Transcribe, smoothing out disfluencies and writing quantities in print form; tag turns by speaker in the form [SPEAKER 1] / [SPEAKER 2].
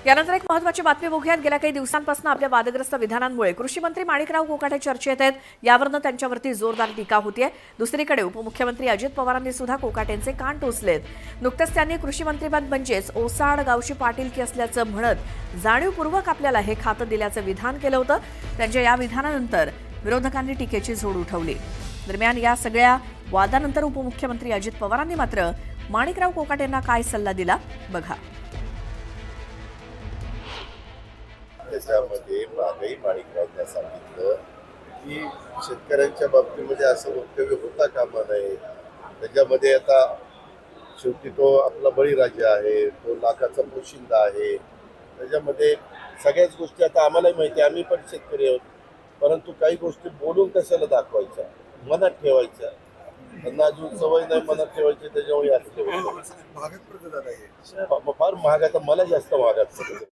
[SPEAKER 1] यानंतर एक महत्त्वाची बातमी बघूयात। गेल्या काही दिवसांपासून आपल्या वादग्रस्त विधानांमुळे कृषी मंत्री माणिकराव कोकाटे चर्चेत आहेत। यावरून त्यांच्यावरती जोरदार टीका होतीये। दुसरीकडे उपमुख्यमंत्री अजित पवारांनी सुद्धा कोकाटेंचे कान टोचलेत। नुकतेच त्यांनी कृषी मंत्रिपद म्हणजेच ओसाड गावची पाटीलकी असल्याचं म्हणत जाणीवपूर्वक आपल्याला हे खातं दिल्याचं विधान केलं होतं। त्यांच्या या विधानानंतर विरोधकांनी टीकेची झोड उठवली। दरम्यान या सगळ्या वादानंतर उपमुख्यमंत्री अजित पवारांनी मात्र माणिकराव कोकाटेंना काय सल्ला दिला बघा।
[SPEAKER 2] त्याच्यामध्ये मागही माणिकरावांना सांगितलं की शेतकऱ्यांच्या बाबतीमध्ये असं वक्तव्य होता कामा नये। त्याच्यामध्ये आता शेवटी तो आपला बळीराजा आहे, तो लाखाचा पोशिंदा आहे। त्याच्यामध्ये सगळ्याच गोष्टी आता आम्हालाही माहिती आहे, आम्ही पण शेतकरी आहोत, परंतु काही गोष्टी बोलून कशाला दाखवायच्या, मनात ठेवायच्या। त्यांना अजून सवय नाही मनात ठेवायची, त्याच्यामुळे असं फार महाग, आता मला जास्त महागात